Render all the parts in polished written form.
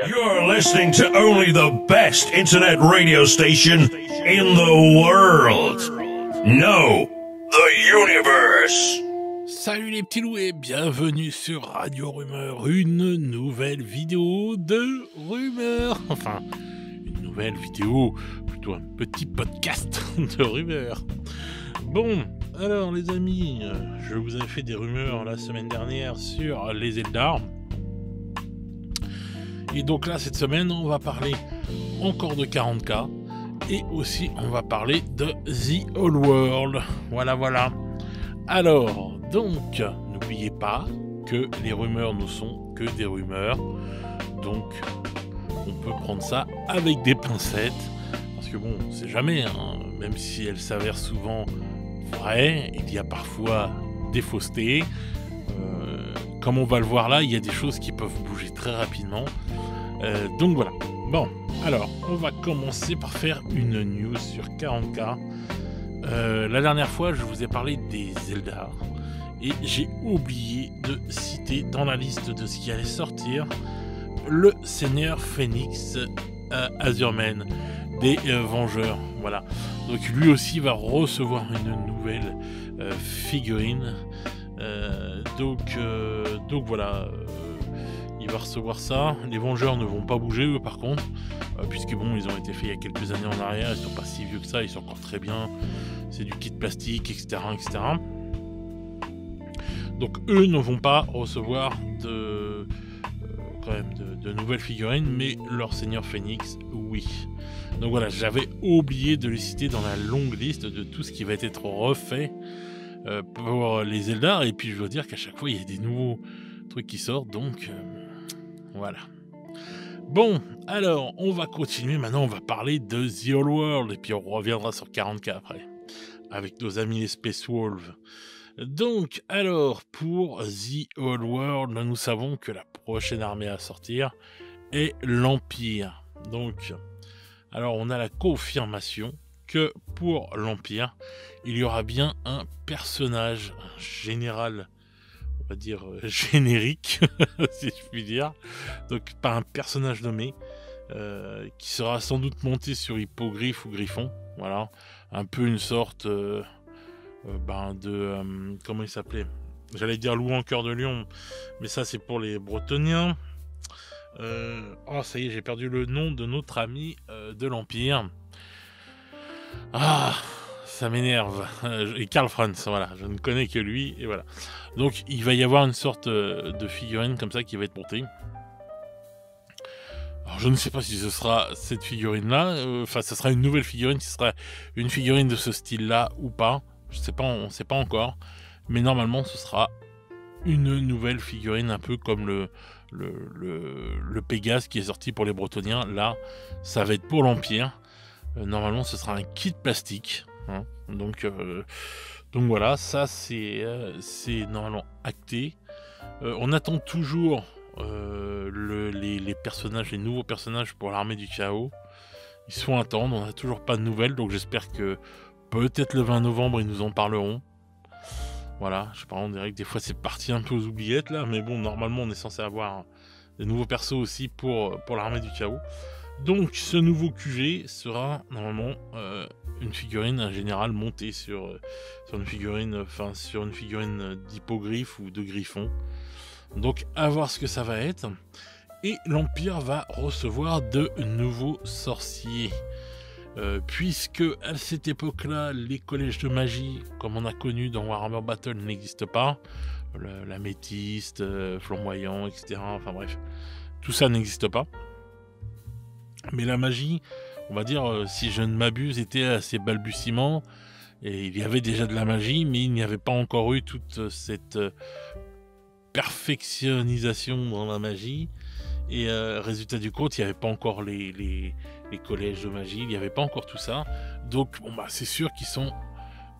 You're listening to only the best internet radio station in the world. No, the universe. Salut les petits loups et bienvenue sur Radio Rumeur, une nouvelle vidéo de rumeurs. Enfin, une nouvelle vidéo, plutôt un petit podcast de rumeurs. Bon, alors les amis, je vous avais fait des rumeurs la semaine dernière sur les Eldar. Et donc là, cette semaine, on va parler encore de 40K. Et aussi, on va parler de The Old World. Voilà. Alors, donc, n'oubliez pas que les rumeurs ne sont que des rumeurs. Donc, on peut prendre ça avec des pincettes. Parce que bon, on sait jamais, hein, même si elles s'avèrent souvent vraies, il y a parfois des faussetés. Comme on va le voir là, il y a des choses qui peuvent bouger très rapidement. Donc voilà. Bon, alors, on va commencer par faire une news sur 40K. La dernière fois, je vous ai parlé des Eldar. Et j'ai oublié de citer dans la liste de ce qui allait sortir le Seigneur Phoenix Azurmen des Vengeurs. Voilà. Donc lui aussi va recevoir une nouvelle figurine. Donc voilà. Il va recevoir ça. Les Vengeurs ne vont pas bouger, eux, par contre, puisque bon, ils ont été faits il y a quelques années en arrière. Ils sont pas si vieux que ça. Ils sont encore très bien. C'est du kit plastique, etc. Donc eux ne vont pas recevoir de nouvelles figurines, mais leur Seigneur Phoenix, oui. Donc voilà, j'avais oublié de les citer dans la longue liste de tout ce qui va être refait pour les Eldar. Et puis je veux dire qu'à chaque fois, il y a des nouveaux trucs qui sortent, donc voilà. Bon, alors, on va continuer. Maintenant, on va parler de The Old World, et puis on reviendra sur 40K après, avec nos amis les Space Wolves. Donc, alors, pour The Old World, nous savons que la prochaine armée à sortir est l'Empire. Donc, alors, on a la confirmation que pour l'Empire, il y aura bien un personnage, un général, on va dire générique, si je puis dire. Donc, pas un personnage nommé, qui sera sans doute monté sur hippogriffe ou griffon. Voilà, un peu une sorte comment il s'appelait, j'allais dire loup en cœur de lion, mais ça c'est pour les Bretoniens. Ça y est, j'ai perdu le nom de notre ami de l'Empire. Ça m'énerve. Et Karl Franz, voilà, je ne connais que lui, et voilà. Donc il va y avoir une sorte de figurine comme ça qui va être montée. Alors je ne sais pas si ce sera cette figurine-là, ce sera une nouvelle figurine, si ce sera une figurine de ce style-là ou pas. Je sais pas, on ne sait pas encore. Mais normalement, ce sera une nouvelle figurine, un peu comme le Pégase qui est sorti pour les Bretoniens. Là, ça va être pour l'Empire. Normalement, ce sera un kit plastique. Hein. Donc voilà, ça c'est normalement acté. On attend toujours les personnages, les nouveaux personnages pour l'armée du chaos. Ils se font attendre, on n'a toujours pas de nouvelles, donc j'espère que peut-être le 20 novembre ils nous en parleront. Voilà, je sais pas, on dirait que des fois c'est parti un peu aux oubliettes là, mais bon, normalement on est censé avoir des nouveaux persos aussi pour l'armée du chaos. Donc ce nouveau QG sera normalement une figurine, un général monté sur une figurine, d'hippogriffe ou de griffon. Donc à voir ce que ça va être. Et l'Empire va recevoir de nouveaux sorciers. Puisque à cette époque-là, les collèges de magie, comme on a connu dans Warhammer Battle, n'existent pas. L'améthyste, flamboyant, etc. Enfin bref, tout ça n'existe pas. Mais la magie, on va dire, si je ne m'abuse, était à ses balbutiements. Et il y avait déjà de la magie, mais il n'y avait pas encore eu toute cette perfectionnisation dans la magie. Et résultat du compte, il n'y avait pas encore les collèges de magie, il n'y avait pas encore tout ça. Donc c'est sûr qu'ils sont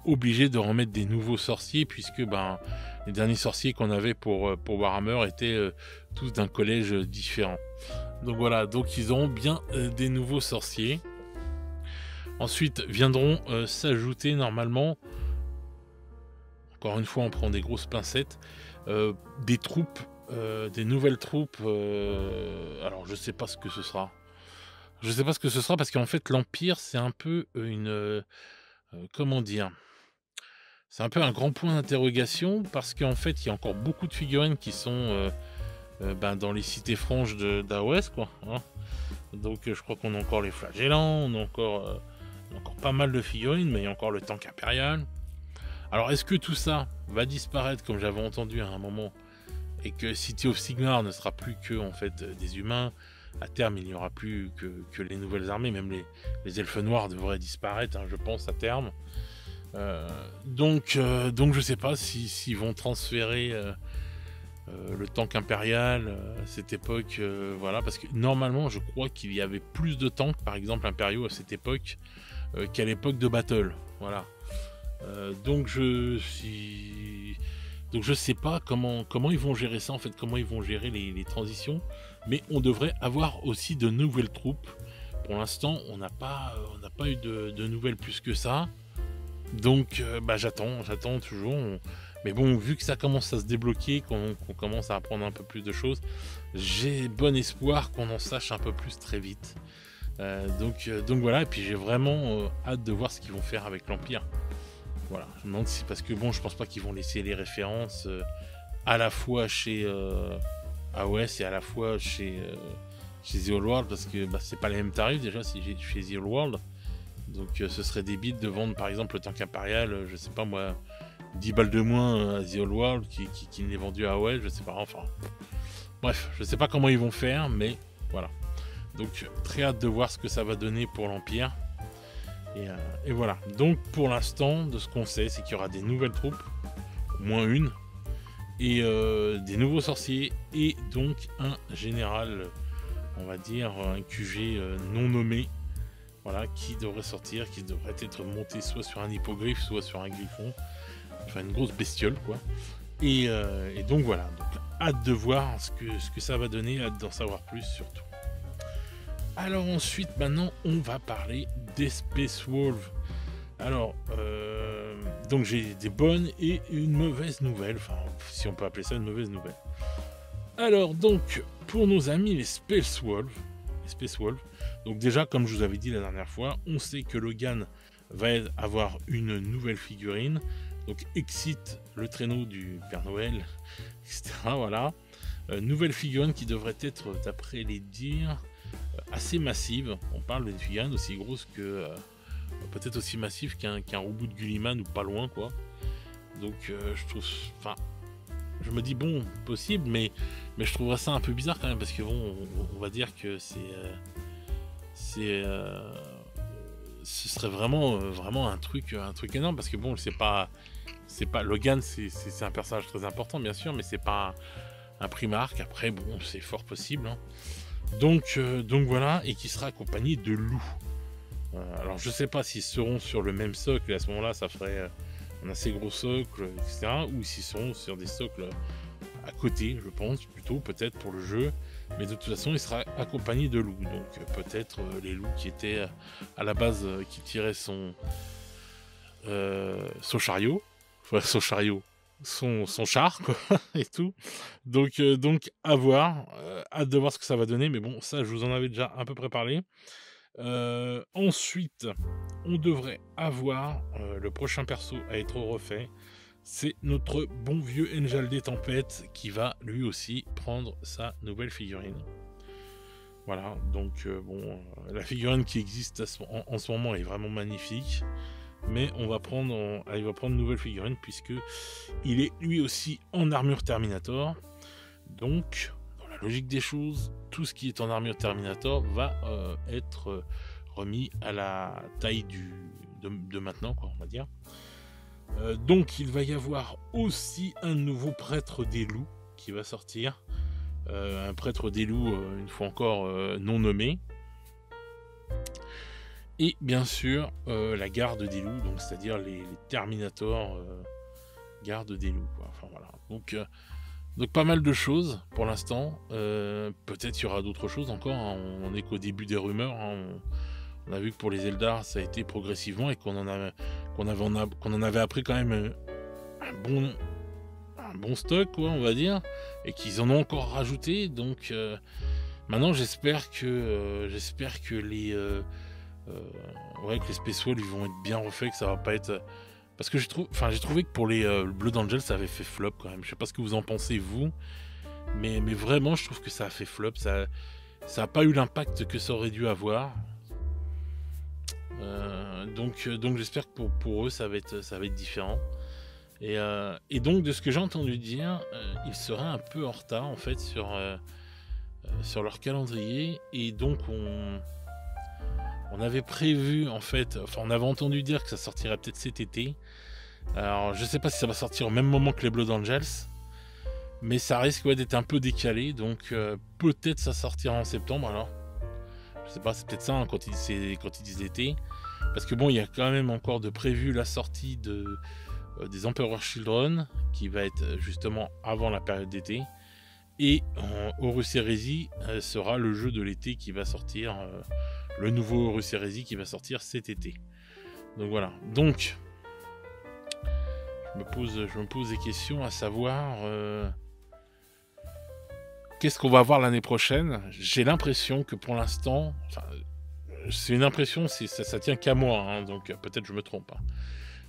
obligés de remettre des nouveaux sorciers, puisque les derniers sorciers qu'on avait pour Warhammer étaient tous d'un collège différent. Donc voilà, donc ils auront bien des nouveaux sorciers. Ensuite viendront s'ajouter normalement, encore une fois on prend des grosses pincettes, des troupes des nouvelles troupes. Alors je sais pas ce que ce sera. Je sais pas ce que ce sera parce qu'en fait l'Empire c'est un peu comment dire? C'est un peu un grand point d'interrogation parce qu'en fait il y a encore beaucoup de figurines qui sont dans les cités franches d'AOS quoi, hein. Donc je crois qu'on a encore les flagellants, on a encore pas mal de figurines, mais il y a encore le tank impérial. Alors est-ce que tout ça va disparaître comme j'avais entendu à un moment et que City of Sigmar ne sera plus que en fait des humains? À terme il n'y aura plus que les nouvelles armées, même les elfes noirs devraient disparaître, hein, je pense à terme. Donc je sais pas s'ils vont transférer le tank impérial à cette époque, voilà, parce que normalement je crois qu'il y avait plus de tanks par exemple impériaux à cette époque qu'à l'époque de Battle, voilà. Donc je sais pas comment ils vont gérer ça en fait, comment ils vont gérer les transitions, mais on devrait avoir aussi de nouvelles troupes. Pour l'instant on n'a pas eu de nouvelles plus que ça, donc j'attends toujours. Mais bon, vu que ça commence à se débloquer, qu'on commence à apprendre un peu plus de choses, j'ai bon espoir qu'on en sache un peu plus très vite. Donc voilà, et puis j'ai vraiment hâte de voir ce qu'ils vont faire avec l'Empire. Voilà, je me demande si, parce que bon, je pense pas qu'ils vont laisser les références à la fois chez AOS et à la fois chez The Old World, parce que c'est pas les mêmes tarifs déjà chez The Old World. Donc ce serait débile de vendre par exemple le tank impérial, je sais pas moi, 10 balles de moins à The Old World qui n'est vendu à AOS, je sais pas, enfin. Bref, je sais pas comment ils vont faire, mais voilà. Donc très hâte de voir ce que ça va donner pour l'Empire. Et voilà. Donc pour l'instant, de ce qu'on sait, c'est qu'il y aura des nouvelles troupes, au moins une, et des nouveaux sorciers, et donc un général, on va dire, un QG non nommé, voilà, qui devrait sortir, qui devrait être monté soit sur un hippogriffe, soit sur un griffon, enfin une grosse bestiole, quoi. Et donc voilà, donc, hâte de voir ce que ça va donner, hâte d'en savoir plus surtout. Alors ensuite, maintenant, on va parler des Space Wolves. Alors, donc j'ai des bonnes et une mauvaise nouvelle, enfin, si on peut appeler ça une mauvaise nouvelle. Alors donc, pour nos amis les Space Wolves, donc déjà, comme je vous avais dit la dernière fois, on sait que Logan va avoir une nouvelle figurine, donc Exit, le traîneau du Père Noël, etc. Voilà. Nouvelle figurine qui devrait être, d'après les dires, assez massive. On parle d'une figurine aussi grosse que peut-être aussi massive qu'un reboot de Gulliman ou pas loin, quoi. Donc je trouve, enfin, je me dis bon, possible, mais je trouverais ça un peu bizarre quand même, parce que bon, on va dire que ce serait vraiment un truc énorme, parce que bon, c'est pas Logan, c'est un personnage très important bien sûr, mais c'est pas un Primarque. Après bon, c'est fort possible, hein. Donc voilà, et qui sera accompagné de loups. Alors je sais pas s'ils seront sur le même socle, et à ce moment-là ça ferait un assez gros socle, etc. Ou s'ils seront sur des socles à côté, je pense, plutôt peut-être pour le jeu. Mais de toute façon il sera accompagné de loups. Donc peut-être les loups qui étaient à la base, qui tiraient son chariot. Enfin, son char, quoi, et tout. Donc à voir, hâte de voir ce que ça va donner, mais bon, ça je vous en avais déjà à peu près parlé. Ensuite, on devrait avoir le prochain perso à être refait, c'est notre bon vieux Angel des Tempêtes qui va lui aussi prendre sa nouvelle figurine. Voilà, donc la figurine qui existe en ce moment est vraiment magnifique. Mais il va prendre une nouvelle figurine, puisque il est lui aussi en armure Terminator. Donc, dans la logique des choses, tout ce qui est en armure Terminator va être remis à la taille de maintenant, quoi, on va dire. Donc, il va y avoir aussi un nouveau prêtre des loups qui va sortir. Un prêtre des loups, une fois encore, non nommé. Et bien sûr la garde des loups, donc c'est-à-dire les Terminators garde des loups, quoi. Enfin voilà. Donc pas mal de choses pour l'instant. Peut-être il y aura d'autres choses encore, hein. On n'est qu'au début des rumeurs, hein. On a vu que pour les Eldar ça a été progressivement, et qu'on en avait appris quand même un un bon stock, quoi, on va dire, et qu'ils en ont encore rajouté. Donc maintenant, j'espère que les ouais, que les Space Wolves ils vont être bien refaits, que ça va pas être parce que j'ai trouvé que pour les Blood Angels ça avait fait flop quand même. Je sais pas ce que vous en pensez vous, mais vraiment je trouve que ça a fait flop. Ça a pas eu l'impact que ça aurait dû avoir. Donc j'espère que pour eux ça va être différent. Et donc de ce que j'ai entendu dire, ils seraient un peu en retard en fait sur leur calendrier, et donc on avait prévu en fait, enfin on avait entendu dire que ça sortirait peut-être cet été. Alors je sais pas si ça va sortir au même moment que les Blood Angels, mais ça risque d'être un peu décalé, donc peut-être ça sortira en septembre. Alors je sais pas, c'est peut-être ça hein, quand ils disent été, parce que bon, il y a quand même encore de prévu la sortie des Emperor Children qui va être justement avant la période d'été, et Horus Heresy sera le jeu de l'été qui va sortir, le nouveau Horus Heresy qui va sortir cet été. Donc voilà, donc je me pose des questions à savoir qu'est-ce qu'on va voir l'année prochaine. J'ai l'impression que pour l'instant, c'est une impression, ça tient qu'à moi, hein, donc peut-être je me trompe. Hein.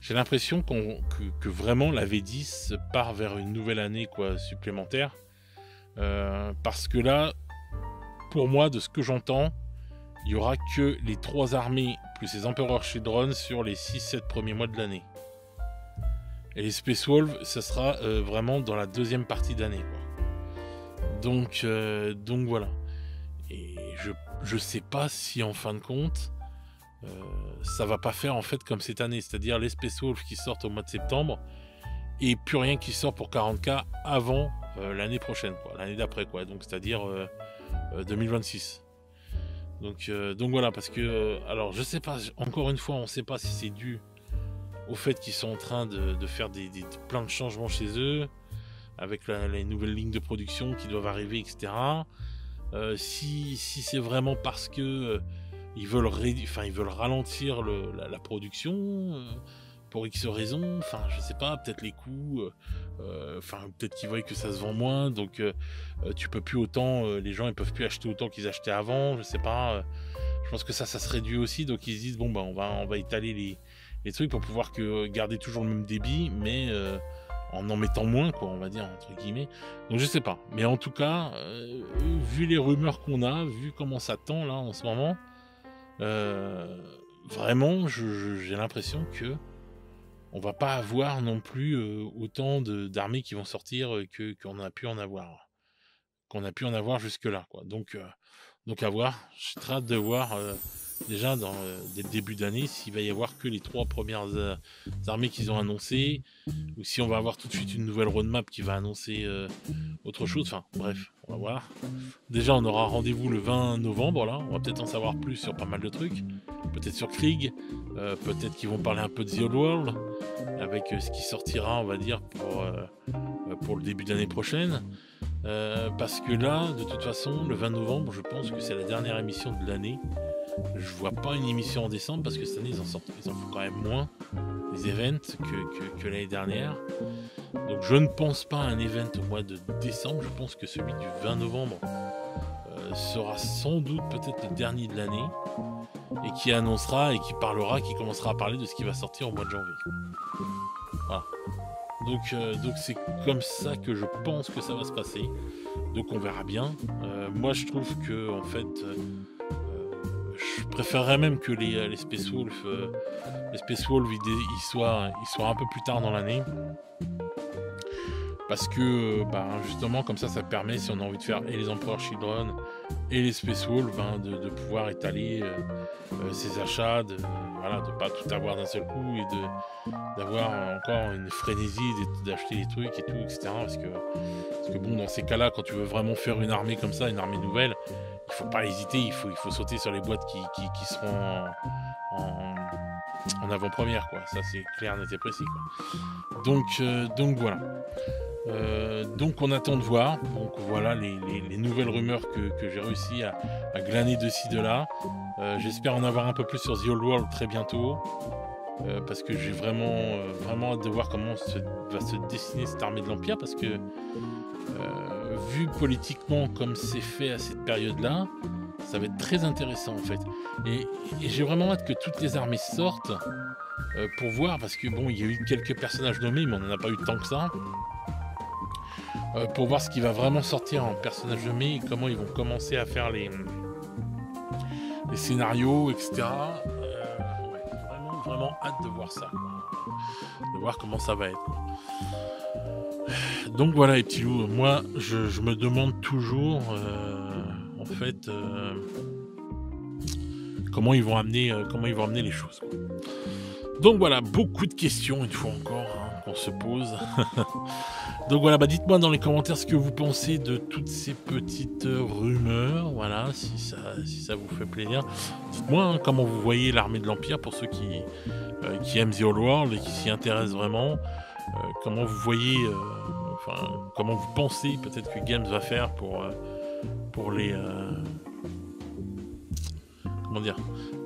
J'ai l'impression que vraiment la V10 part vers une nouvelle année quoi, supplémentaire. Parce que là, pour moi, de ce que j'entends, il n'y aura que les 3 armées plus les Emperor Children sur les 6-7 premiers mois de l'année. Et les Space Wolves, ça sera vraiment dans la deuxième partie d'année. Donc voilà. Et je sais pas si en fin de compte, ça va pas faire en fait comme cette année. C'est-à-dire les Space Wolves qui sortent au mois de septembre et plus rien qui sort pour 40K avant l'année prochaine, quoi, l'année d'après, quoi. Donc c'est-à-dire 2026. Donc voilà, parce que alors je sais pas, encore une fois, on sait pas si c'est dû au fait qu'ils sont en train de faire plein de changements chez eux, avec les nouvelles lignes de production qui doivent arriver, etc. Si c'est vraiment parce que ils veulent ralentir la production pour X raisons, enfin je sais pas, peut-être les coûts, peut-être qu'ils voient que ça se vend moins, donc tu peux plus autant, les gens ils peuvent plus acheter autant qu'ils achetaient avant, je sais pas. Je pense que ça se réduit aussi, donc ils se disent bon bah on va étaler les trucs pour pouvoir garder toujours le même débit, mais en mettant moins, quoi, on va dire, entre guillemets. Donc je sais pas, mais en tout cas, vu les rumeurs qu'on a, vu comment ça tend là en ce moment, vraiment j'ai l'impression que on va pas avoir non plus autant d'armées qui vont sortir qu'on a pu en avoir jusque là, quoi. Donc à voir. J'ai très hâte de voir déjà dès le début d'année s'il va y avoir que les 3 premières armées qu'ils ont annoncées, ou si on va avoir tout de suite une nouvelle roadmap qui va annoncer autre chose. Enfin bref, on va voir. Déjà on aura rendez-vous le 20 novembre là, on va peut-être en savoir plus sur pas mal de trucs, peut-être sur Krieg, peut-être qu'ils vont parler un peu de The Old World avec ce qui sortira, on va dire, pour le début d'année prochaine. Parce que là, de toute façon, le 20 novembre, je pense que c'est la dernière émission de l'année. Je vois pas une émission en décembre parce que cette année ils en font quand même moins les events que l'année dernière. Donc je ne pense pas à un event au mois de décembre. Je pense que celui du 20 novembre sera sans doute peut-être le dernier de l'année, et qui annoncera et qui commencera à parler de ce qui va sortir au mois de janvier. Voilà. Donc c'est comme ça que je pense que ça va se passer. Donc on verra bien. Moi je trouve que en fait je préférerais même que les Space Wolves ils soient un peu plus tard dans l'année, parce que justement comme ça permet, si on a envie de faire et les Emperor Children et les Space Wolves, de pouvoir étaler ses achats, de pas tout avoir d'un seul coup, et d'avoir encore une frénésie d'acheter les trucs et tout, etc. Parce que bon, dans ces cas-là, quand tu veux vraiment faire une armée comme ça, une armée nouvelle, il faut pas hésiter, il faut sauter sur les boîtes qui seront en avant-première, quoi. Ça c'est clair, net et précis, quoi. Donc voilà. Donc on attend de voir. Donc voilà les nouvelles rumeurs que j'ai réussi à glaner de ci de là. J'espère en avoir un peu plus sur The Old World très bientôt. parce que j'ai vraiment hâte de voir comment va se dessiner cette armée de l'Empire, parce que vu politiquement comme c'est fait à cette période-là, ça va être très intéressant en fait. Et j'ai vraiment hâte que toutes les armées sortent pour voir, parce que bon, il y a eu quelques personnages nommés, mais on n'en a pas eu tant que ça. Pour voir ce qui va vraiment sortir en personnages nommés et comment ils vont commencer à faire les scénarios, etc. Ouais, vraiment hâte de voir ça, de voir comment ça va être. Donc voilà les petits loups, moi je me demande toujours en fait comment ils vont amener les choses. Donc voilà, beaucoup de questions une fois encore qu'on se pose. Donc voilà, dites-moi dans les commentaires ce que vous pensez de toutes ces petites rumeurs, voilà, si ça vous fait plaisir. Dites-moi comment vous voyez l'armée de l'Empire pour ceux qui aiment The Old World et qui s'y intéressent vraiment. Comment vous voyez, comment vous pensez peut-être que Games va faire pour les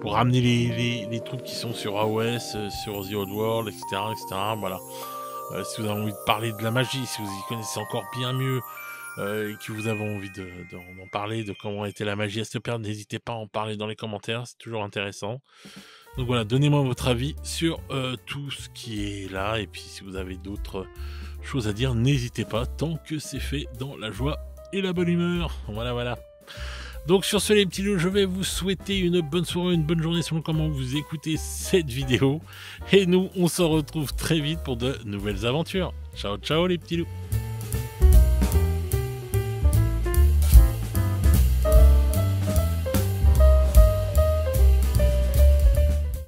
pour ramener les trucs qui sont sur AOS, sur The Old World, etc. Voilà. Si vous avez envie de parler de la magie, si vous y connaissez encore bien mieux, et que vous avez envie d'en parler, de comment était la magie à cette période, n'hésitez pas à en parler dans les commentaires, c'est toujours intéressant. Donc voilà, donnez-moi votre avis sur tout ce qui est là, et puis si vous avez d'autres choses à dire, n'hésitez pas, tant que c'est fait dans la joie et la bonne humeur. Voilà. Donc sur ce les petits loups, je vais vous souhaiter une bonne soirée, une bonne journée selon comment vous écoutez cette vidéo. Et nous, on se retrouve très vite pour de nouvelles aventures. Ciao les petits loups.